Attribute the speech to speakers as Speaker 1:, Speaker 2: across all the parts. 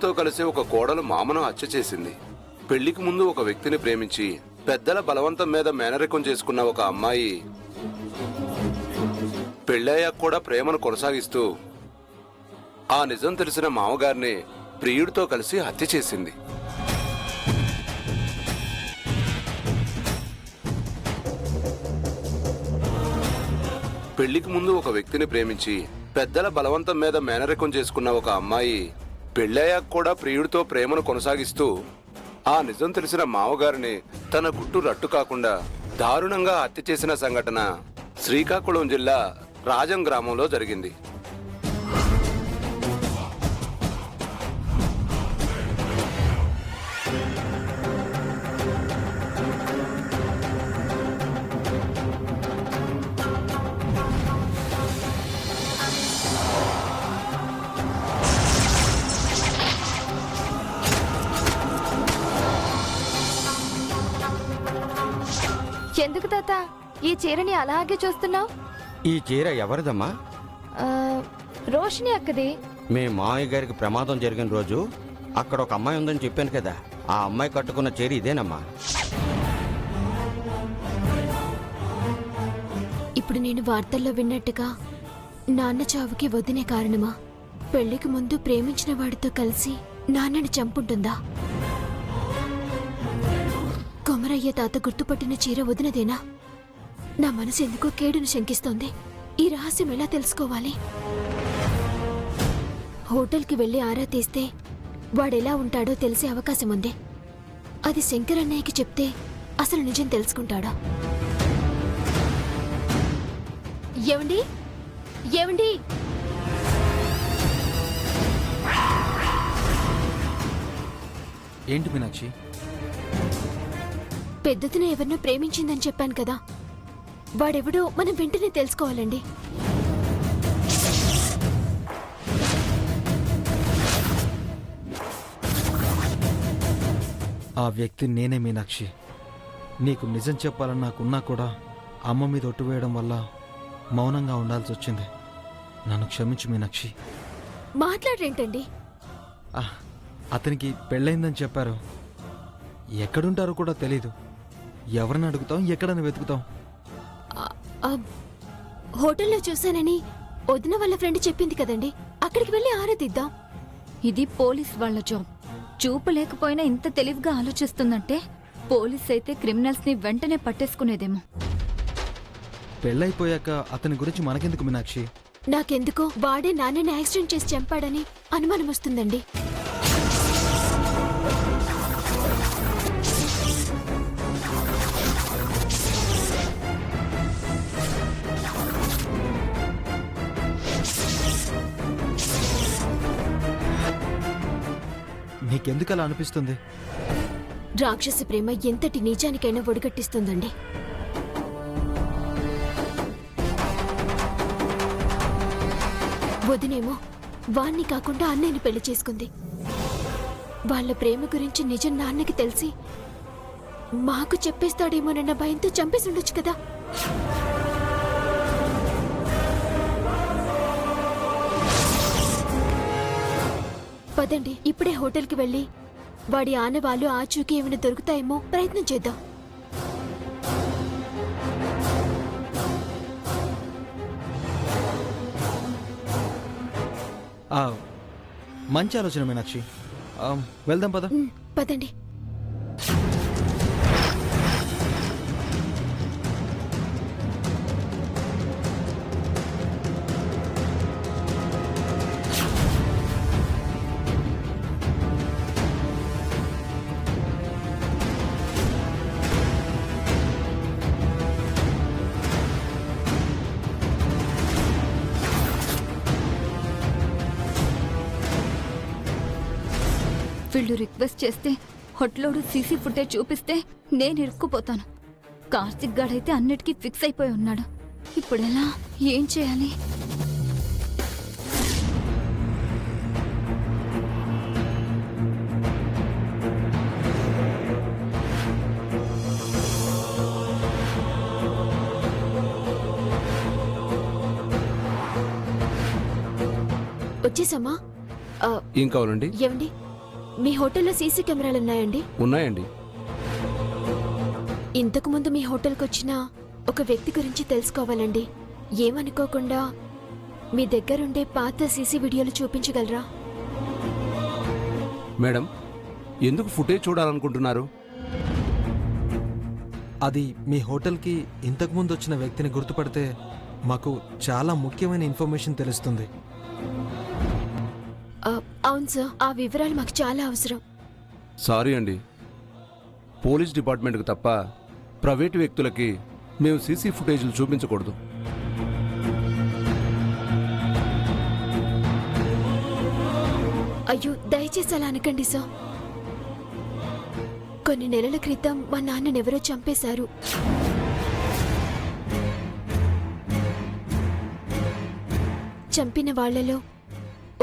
Speaker 1: ప్రియుడితో కలిసి ఒక కోడలు మామను హత్య చేసింది. పెళ్లికి ముందు ఒక వ్యక్తిని ప్రేమించి పెద్దల బలవంతం మీద మేనరికం చేసుకున్న ఒక అమ్మాయి పెళ్ళయ్యాక కూడా ప్రేమను కొనసాగిస్తూ ఆ నిజం తెలిసిన మామగారిని ప్రియుడితో కలిసి హత్య చేసింది. పెళ్లికి ముందు ఒక వ్యక్తిని ప్రేమించి పెద్దల బలవంతం మీద మేనరికం చేసుకున్న ఒక అమ్మాయి పెళ్ళయ్యాక కూడా ప్రియుడితో ప్రేమను కొనసాగిస్తూ ఆ నిజం తెలిసిన మామగారిని తన గుట్టు రట్టు కాకుండా దారుణంగా హత్య చేసిన సంఘటన శ్రీకాకుళం జిల్లా రాజం గ్రామంలో జరిగింది.
Speaker 2: ఎందుకు తాత ఈ చీరని అలాగే చూస్తున్నావు?
Speaker 3: ఈ చీర ఎవరిదమ్మా?
Speaker 2: రోషిని అక్కది.
Speaker 3: మీ మామయ్య గారికి ప్రమాదం జరిగిన రోజు అక్కడ ఒక అమ్మాయి ఉందని చెప్పాను కదా, ఆ అమ్మాయి కట్టుకున్న చీర ఇదేనమ్మా.
Speaker 2: ఇప్పుడు నేను వార్తల్లో విన్నట్టుగా నాన్న చావుకి వదినే కారణమా? పెళ్లికి ముందు ప్రేమించిన వాడితో కలిసి నాన్నని చంపుంటుందా? కొమరయ్య తాత గుర్తుపట్టిన చీర వదినదేనా? నా మనసు ఎందుకో కేడును శంకిస్తోంది. ఈ రహస్యం ఎలా తెలుసుకోవాలి? హోటల్కి వెళ్లి ఆరా తీస్తే వాడెలా ఉంటాడో తెలిసే అవకాశం ఉంది. అది శంకర్ అన్నయ్యకి చెప్తే అసలు నిజం తెలుసుకుంటాడా? ఏమండి ఏమండి
Speaker 4: ఏంటి మీనాక్షి?
Speaker 2: పెద్దదిన ఎవరినో ప్రేమించిందని చెప్పాను కదా, వాడెవడో మనం వెంటనే తెలుసుకోవాలండి.
Speaker 4: ఆ వ్యక్తి నేనే మీనాక్షి. నీకు నిజం చెప్పాలని నాకున్నా కూడా అమ్మ మీద ఒట్టు వేయడం వల్ల మౌనంగా ఉండాల్సి వచ్చింది. నన్ను క్షమించు మీనాక్షి.
Speaker 2: మాట్లాడరేంటండి?
Speaker 4: అతనికి పెళ్ళైందని చెప్పారు. ఎక్కడుంటారో కూడా తెలీదు. ఎవరిని అడుగుతాం, ఎక్కడని వెతుకుతాం?
Speaker 2: హోటల్లో చూశానని వదిన వాళ్ళ ఫ్రెండ్ చెప్పింది కదండి, అక్కడికి వెళ్ళి ఆరాధిద్దాం.
Speaker 5: ఇది పోలీస్ వాళ్ళ జాబ్. చూపు లేకపోయినా ఇంత తెలివిగా ఆలోచిస్తుందంటే పోలీస్ అయితే క్రిమినల్స్ ని వెంటనే పట్టేసుకునేదేమో.
Speaker 4: పెళ్ళైపోయాక అతని గురించి మనకెందుకు మీనాక్షి?
Speaker 2: నాకెందుకో వాడే నాన్నని యాక్సిడెంట్ చేసి చంపాడని అనుమానం వస్తుందండి.
Speaker 4: నీకెందుకు అలా అనిపిస్తుంది?
Speaker 2: రాక్షసి ప్రేమ ఎంతటి నీచానికైనా ఒడిగట్టిస్తుందండి. వదినేమో వాణ్ణి కాకుండా అన్నయ్యని పెళ్లి చేసుకుంది. వాళ్ళ ప్రేమ గురించి నిజం నాన్నకి తెలిసి మాకు చెప్పేస్తాడేమోనన్న భయంతో చంపేసి ఉండొచ్చు కదా. పదండి, ఇప్పుడే హోటల్కి వెళ్ళి వాడి ఆనవాళ్ళు ఆచూకీ ఏమైనా దొరుకుతాయేమో ప్రయత్నం చేద్దాం.
Speaker 4: మంచి ఆలోచన మీనాక్షి. వెళ్దాం పద.
Speaker 2: పదండి.
Speaker 5: వీళ్ళు రిక్వెస్ట్ చేస్తే హోటల్లోడు సీసీ ఫుటేజ్ చూపిస్తే నేను ఇరుక్కుపోతాను. కార్తిక్ గాడైతే అన్నిటికీ ఫిక్స్ అయిపోయి ఉన్నాడు. ఇప్పుడెలా? ఏం చేయాలి?
Speaker 2: వచ్చేసామా?
Speaker 1: ఏం కావాలండి?
Speaker 2: ఏమండి, మీ హోటల్లో సీసీ కెమెరాలు ఉన్నాయండి?
Speaker 1: ఉన్నాయండి.
Speaker 2: ఇంతకు ముందు మీ హోటల్కి వచ్చిన ఒక వ్యక్తి గురించి తెలుసుకోవాలండి. ఏమనుకోకుండా మీ దగ్గరుండే పాత సీసీ వీడియోలు చూపించగలరా?
Speaker 1: మేడం, ఎందుకు ఫుటేజ్ చూడాలనుకుంటున్నారు?
Speaker 4: అది మీ హోటల్కి ఇంతకుముందు వచ్చిన వ్యక్తిని గుర్తుపడితే మాకు చాలా ముఖ్యమైన ఇన్ఫర్మేషన్ తెలుస్తుంది.
Speaker 2: అవును సార్, ఆ వివరాలు మాకు చాలా అవసరం.
Speaker 1: సారీ అండి, పోలీస్ డిపార్ట్మెంట్కి తప్ప ప్రైవేటు వ్యక్తులకి మేము సీసీ ఫుటేజ్లు చూపించకూడదు.
Speaker 2: అయ్యో, దయచేసి అలా అనకండి సార్. కొన్ని నెలల క్రితం మా నాన్ననెవరో చంపేశారు. చంపిన వాళ్లలో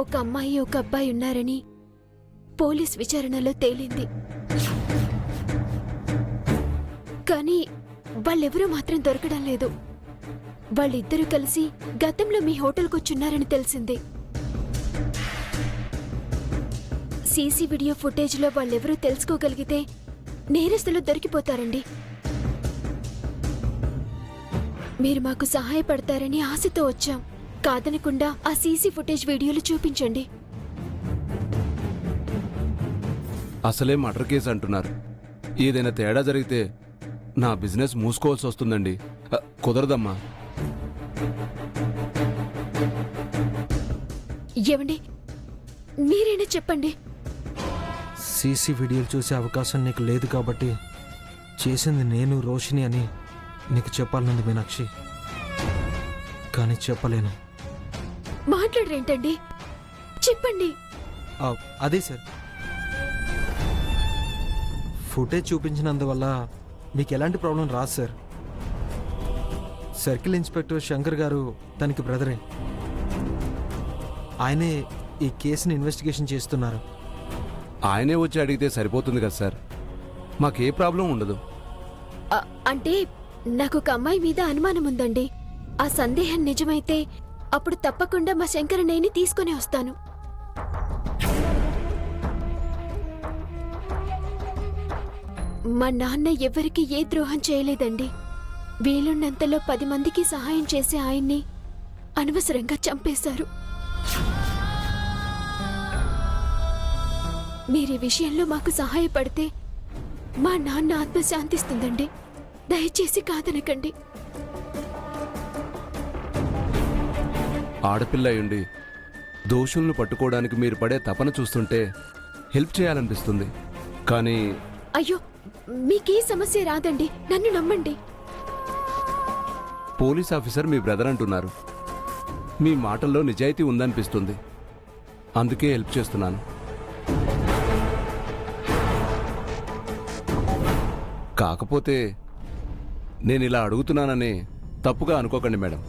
Speaker 2: ఒక అమ్మాయి ఒక అబ్బాయి ఉన్నారని పోలీస్ విచారణలో తేలింది. కానీ వాళ్ళెవరూ మాత్రం దొరకడం లేదు. వాళ్ళిద్దరూ కలిసి గతంలో మీ హోటల్కొచ్చున్నారని తెలిసింది. సీసీ వీడియో ఫుటేజ్లో వాళ్ళెవరూ తెలుసుకోగలిగితే నేరస్తులు దొరికిపోతారండి. మీరు మాకు సహాయపడతారని ఆశతో వచ్చాం. కాదనకుండా ఆ సీసీ ఫుటేజ్ వీడియోలు చూపించండి.
Speaker 1: అసలే మర్డర్ కేసు అంటున్నారు. ఏదైనా తేడా జరిగితే నా బిజినెస్ మూసుకోవాల్సి వస్తుందండి. కుదరదమ్మా.
Speaker 2: ఏమండి, మీరైనా చెప్పండి.
Speaker 4: సీసీ వీడియోలు చూసే అవకాశం నీకు లేదు కాబట్టి చేసింది నేను రోషిని అని నీకు చెప్పాలనుంది మీనాక్షి, కానీ చెప్పలేను.
Speaker 2: మాట్లాడరేంటండి, చెప్పండి.
Speaker 4: అదే సార్, ఫుటేజ్ చూపించినందువల్ల మీకు ఎలాంటి ప్రాబ్లం రాదు సార్. సర్కిల్ ఇన్స్పెక్టర్ శంకర్ గారు తనకి బ్రదరే. ఆయనే ఈ కేసుని ఇన్వెస్టిగేషన్ చేస్తున్నారు.
Speaker 1: ఆయనే వచ్చి అడిగితే సరిపోతుంది కదా సార్, మాకే ప్రాబ్లం ఉండదు.
Speaker 2: అంటే నాకు ఒక అమ్మాయి మీద అనుమానం ఉందండి. ఆ సందేహం నిజమైతే అప్పుడు తప్పకుండా మా శంకరన్నయ్యని తీసుకుని వస్తాను. మా నాన్న ఎవరికి ఏ ద్రోహం చేయలేదండి. వీలున్నంతలో 10 మందికి సహాయం చేసే ఆయన్ని అనవసరంగా చంపేశారు. మీరీ విషయంలో మాకు సహాయపడితే మా నాన్న ఆత్మ శాంతిస్తుందండి. దయచేసి కాదనకండి.
Speaker 1: ఆడపిల్ల అయ్యుండి దోషుల్ని పట్టుకోవడానికి మీరు పడే తపన చూస్తుంటే హెల్ప్ చేయాలనిపిస్తుంది. కానీ
Speaker 2: అయ్యో, మీకే సమస్య రాదండి, నన్ను నమ్మండి.
Speaker 1: పోలీస్ ఆఫీసర్ మీ బ్రదర్ అంటున్నారు. మీ మాటల్లో నిజాయితీ ఉందనిపిస్తుంది, అందుకే హెల్ప్ చేస్తున్నాను. కాకపోతే నేను ఇలా అడుగుతున్నానని తప్పుగా అనుకోకండి మేడం.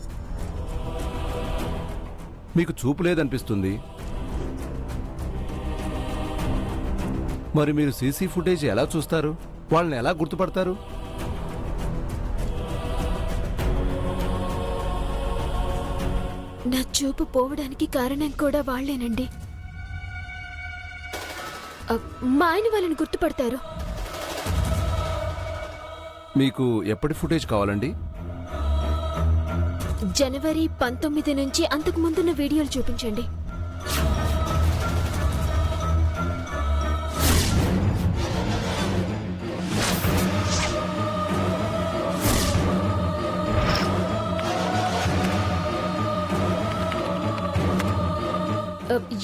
Speaker 1: మీకు చూపు లేదనిపిస్తుంది. మరి మీరు సీసీ ఫుటేజ్ ఎలా చూస్తారు? వాళ్ళని ఎలా గుర్తుపడతారు?
Speaker 2: నా చూపు పోవడానికి కారణం కూడా వాళ్లేనండి. మా ఆయన వాళ్ళని గుర్తుపడతారు.
Speaker 1: మీకు ఎప్పటి ఫుటేజ్ కావాలండి?
Speaker 2: జనవరి 19 నుంచి అంతకు ముందున్న వీడియోలు చూపించండి.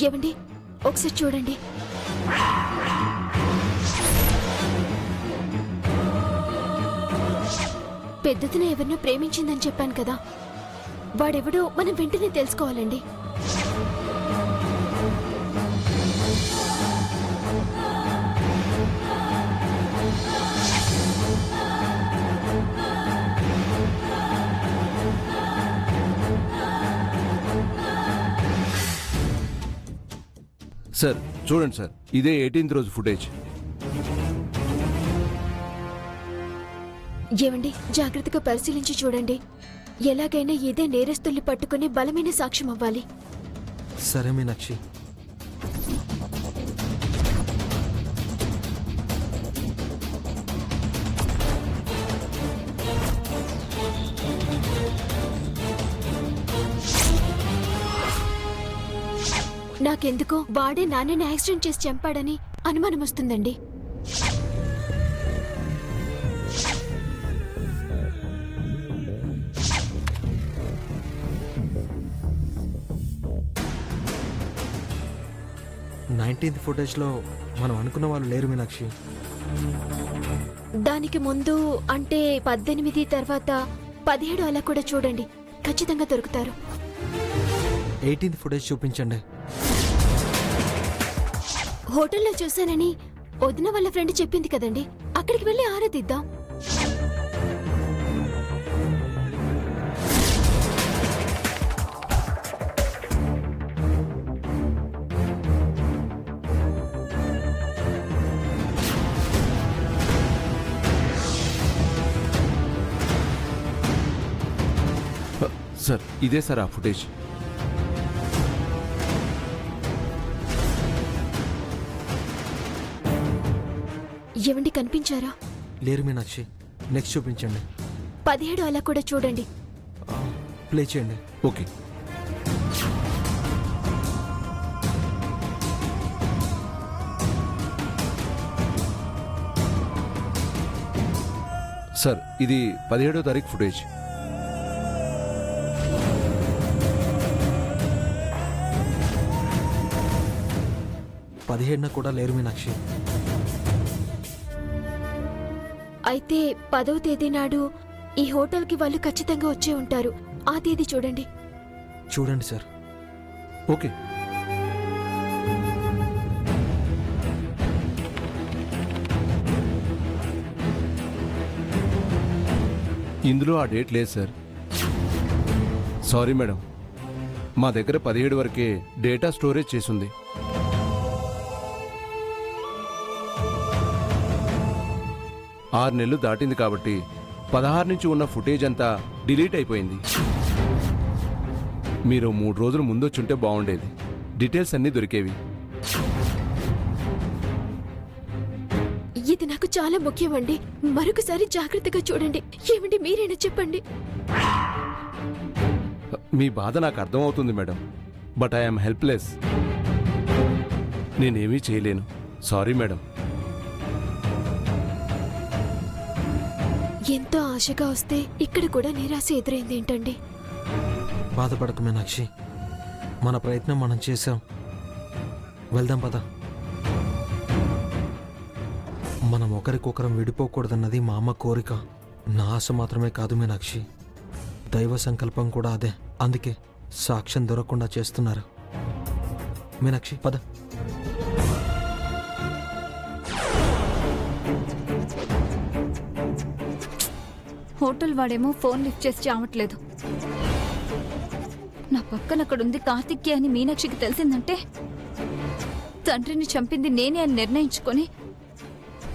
Speaker 2: ఏమండి, ఒకసారి చూడండి. పెద్దదిన ఎవరినో ప్రేమించిందని చెప్పాను కదా, వాడెవడో మనం వెంటనే తెలుసుకోవాలండి.
Speaker 1: సార్ చూడండి సార్, ఇదే 18th రోజు ఫుటేజ్.
Speaker 2: ఏమండి, జాగ్రత్తగా పరిశీలించి చూడండి. ఎలాగైనా ఇదే నేరస్తుల్ని పట్టుకుని బలమైన సాక్ష్యం అవ్వాలి.
Speaker 4: సరే మీనాక్షి.
Speaker 2: నాకెందుకో వాడే నాన్నని యాక్సిడెంట్ చేసి చంపాడని అనుమానం వస్తుందండి.
Speaker 4: నైన్టీన్త్ ఫుటేజ్లో మనం అనుకున్న వాళ్ళు లేరు మీనాక్షి.
Speaker 2: దానికి ముందు అంటే 18 తర్వాత 17 అలా కూడా చూడండి, ఖచ్చితంగా దొరుకుతారు.
Speaker 4: 18th ఫుటేజ్ చూపించండి.
Speaker 2: హోటల్లో చూశానని వదిన వాళ్ళ ఫ్రెండ్ చెప్పింది కదండి, అక్కడికి వెళ్ళి ఆరాధిద్దాం.
Speaker 6: సార్ ఇదే సార్ ఆ ఫుటేజ్.
Speaker 2: ఏమండి కనిపించారా?
Speaker 4: లేరు మీనాక్షి. నెక్స్ట్ చూపించండి.
Speaker 2: 17 అలా కూడా చూడండి.
Speaker 4: ప్లే చేయండి.
Speaker 6: ఓకే సార్ ఇది 17వ తారీఖు ఫుటేజ్.
Speaker 4: 17న కూడా లేరు మీనాక్షి.
Speaker 2: అయితే 10వ తేదీ నాడు ఈ హోటల్కి వాళ్ళు ఖచ్చితంగా వచ్చే ఉంటారు. ఆ తేదీ చూడండి.
Speaker 4: చూడండి సార్.
Speaker 6: ఓకే ఇందులో ఆ డేట్ లేదు సార్. సారీ మేడం, మా దగ్గర 17 వరకే డేటా స్టోరేజ్ చేసుంది. ఆరు నెలలు దాటింది కాబట్టి 16 నుంచి ఉన్న ఫుటేజ్ అంతా డిలీట్ అయిపోయింది. మీరు 3 రోజులు ముందొచ్చుంటే బాగుండేది, డీటెయిల్స్ అన్నీ దొరికేవి.
Speaker 2: ఇది నాకు చాలా ముఖ్యమండి. మరొకసారి జాగ్రత్తగా చూడండి. ఏమండి మీరైనా చెప్పండి.
Speaker 6: మీ బాధ నాకు అర్థమవుతుంది మేడం, బట్ ఐఎమ్ హెల్ప్లెస్. నేనేమీ చేయలేను. Sorry madam.
Speaker 2: ఎంతో ఆశగా వస్తే ఇక్కడ కూడా నిరాశ ఎదురైంది ఏంటండి?
Speaker 4: బాధపడకు మీనాక్షి. మన ప్రయత్నం మనం చేసాం. వెళ్దాం పద. మనం ఒకరికొకరం విడిపోకూడదన్నది మా అమ్మ కోరిక. నా ఆశ మాత్రమే కాదు మీనాక్షి, దైవ సంకల్పం కూడా అదే. అందుకే సాక్ష్యం దొరకకుండా చేస్తున్నారు. మీనాక్షి పద.
Speaker 5: హోటల్ వాడేమో ఫోన్ లిఫ్ట్ చేసి చావట్లేదు. నా పక్కన అక్కడుంది కార్తిక్కి అని మీనాక్షికి తెలిసిందంటే తండ్రిని చంపింది నేనే అని నిర్ణయించుకొని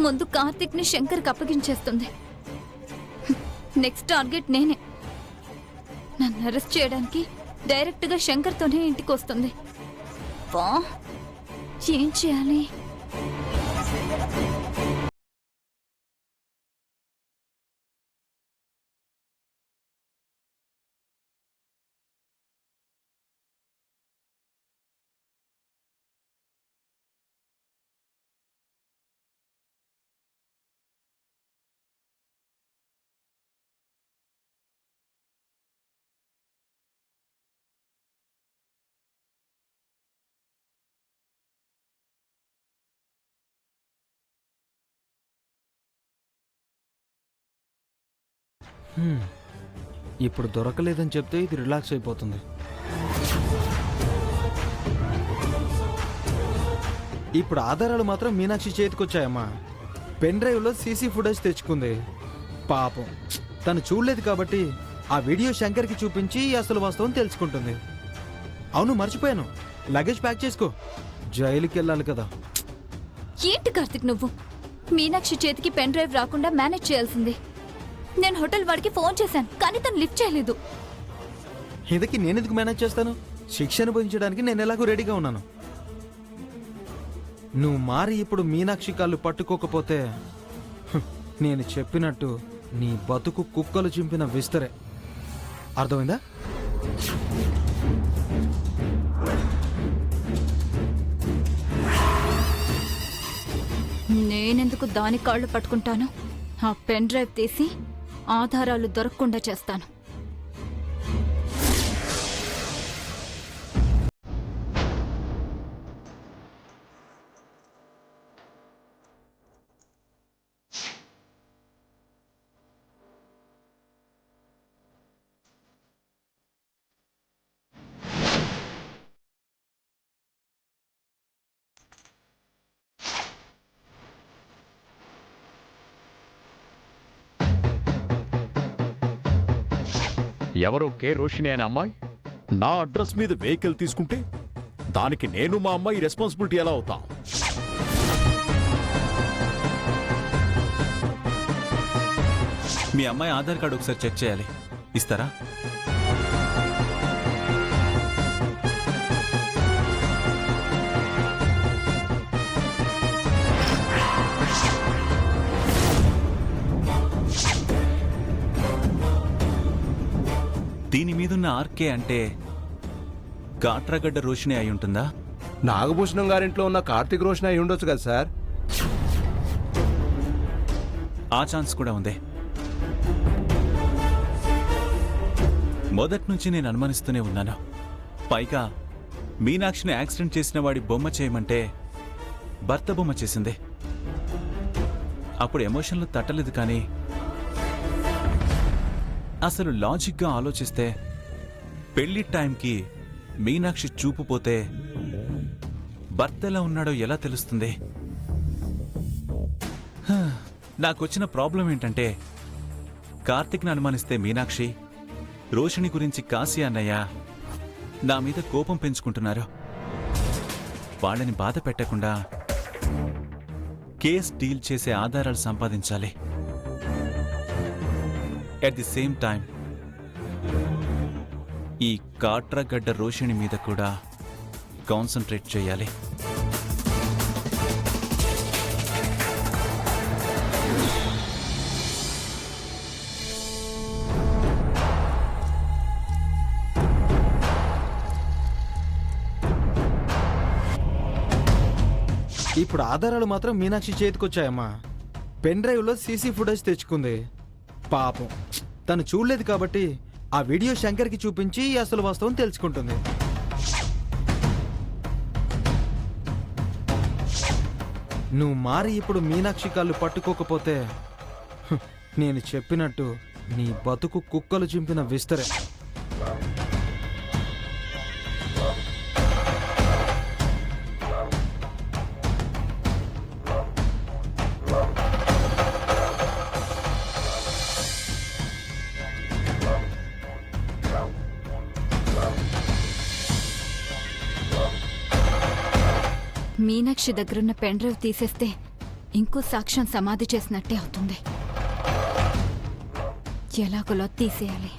Speaker 5: ముందు కార్తిక్ని శంకర్కి అప్పగించేస్తుంది. నెక్స్ట్ టార్గెట్ నేనే. నన్ను అరెస్ట్ చేయడానికి డైరెక్ట్గా శంకర్తోనే ఇంటికి వస్తుంది. ఏం చేయాలి?
Speaker 4: ఇప్పుడు దొరకలేదని చెప్తే ఇది రిలాక్స్ అయిపోతుంది. ఇప్పుడు ఆధారాలు మాత్రం మీనాక్షి చేతికొచ్చాయమ్మా. పెన్ డ్రైవ్లో సీసీ ఫుటేజ్ తెచ్చుకుంది. పాపం తను చూడలేదు కాబట్టి ఆ వీడియో శంకర్కి చూపించి అసలు వాస్తవం తెలుసుకుంటుంది. అవును మర్చిపోయాను, లగేజ్ ప్యాక్ చేసుకో, జైలుకి వెళ్ళాలి కదా.
Speaker 5: ఏంటి కార్తిక్ నువ్వు? మీనాక్షి చేతికి పెన్ డ్రైవ్ రాకుండా మేనేజ్ చేయాల్సింది. నేను హోటల్ వాడికి ఫోన్ చేశాను కానీ తను లిఫ్ట్ చేయలేదు.
Speaker 4: ఇదకి నేనెందుకు మేనేజ్ చేస్తాను? శిక్ష అనుభవించడానికి నేను ఎలాగో రెడీగా ఉన్నాను. నువ్వు మారి ఇప్పుడు మీనాక్షి కాళ్ళు పట్టుకోకపోతే నేను చెప్పినట్టు నీ బతుకు కుక్కలు చింపిన విస్తరే. అర్థమైందా?
Speaker 5: నేనెందుకు దాని కాళ్ళు పట్టుకుంటాను? ఆ పెన్ డ్రైవ్ తీసి ఆధారాలు దొరకకుండా చేస్తాను.
Speaker 7: ఎవరో కే రోషిని అనే అమ్మాయి నా అడ్రస్ మీద వెహికల్ తీసుకుంటే దానికి నేను మా అమ్మాయి రెస్పాన్సిబిలిటీ ఎలా అవుతాం?
Speaker 8: మీ అమ్మాయి ఆధార్ కార్డు ఒకసారి చెక్ చేయాలి, ఇస్తారా? దీని మీదున్న ఆర్కే అంటే కాట్రాగడ్డ రోషిని అయి ఉంటుందా?
Speaker 6: నాగభూషణం గారింట్లో ఉన్న కార్తీక్ రోషన్ అయి ఉండొచ్చు కదా సార్.
Speaker 8: ఆ ఛాన్స్ కూడా ఉంది. మొదటి నుంచి నేను అనుమానిస్తూనే ఉన్నాను. పైగా మీనాక్షిని యాక్సిడెంట్ చేసిన వాడి బొమ్మ చేయమంటే భర్త బొమ్మ చేసింది. అప్పుడు ఎమోషన్లు తట్టలేదు, కానీ అసలు లాజిక్గా ఆలోచిస్తే పెళ్లి టైంకి మీనాక్షి చూపు పోతే భర్త ఎలా ఉన్నాడో ఎలా తెలుస్తుంది? నాకొచ్చిన ప్రాబ్లం ఏంటంటే, కార్తిక్ని అనుమానిస్తే మీనాక్షి, రోషిణి గురించి కాశీ అన్నయ్య నా మీద కోపం పెంచుకుంటున్నారు. వాళ్ళని బాధ పెట్టకుండా కేస్ డీల్ చేసే ఆధారాలు సంపాదించాలి. ఎట్ ది సేమ్ టైం ఈ కాట్రాగడ్డ రోషిణి మీద కూడా కాన్సన్ట్రేట్ చేయాలి.
Speaker 4: ఇప్పుడు ఆధారాలు మాత్రం మీనాక్షి చేతికొచ్చాయమ్మా. పెన్ డ్రైవ్లో సీసీ ఫుటేజ్ తెచ్చుకుంది. పాపం తను చూడలేదు కాబట్టి ఆ వీడియో శంకర్కి చూపించి అసలు వాస్తవం తెలుసుకుంటుంది. నువ్వు మారి ఇప్పుడు మీనాక్షి కాళ్ళు పట్టుకోకపోతే నేను చెప్పినట్టు నీ బతుకు కుక్కలు చింపిన విస్తరే.
Speaker 5: మీనాక్షి దగ్గరున్న పెన్ డ్రైవ్ తీసేస్తే ఇంకో సాక్ష్యం సమాధి చేసినట్టే అవుతుంది. ఎలాగోలా తీసేయాలి.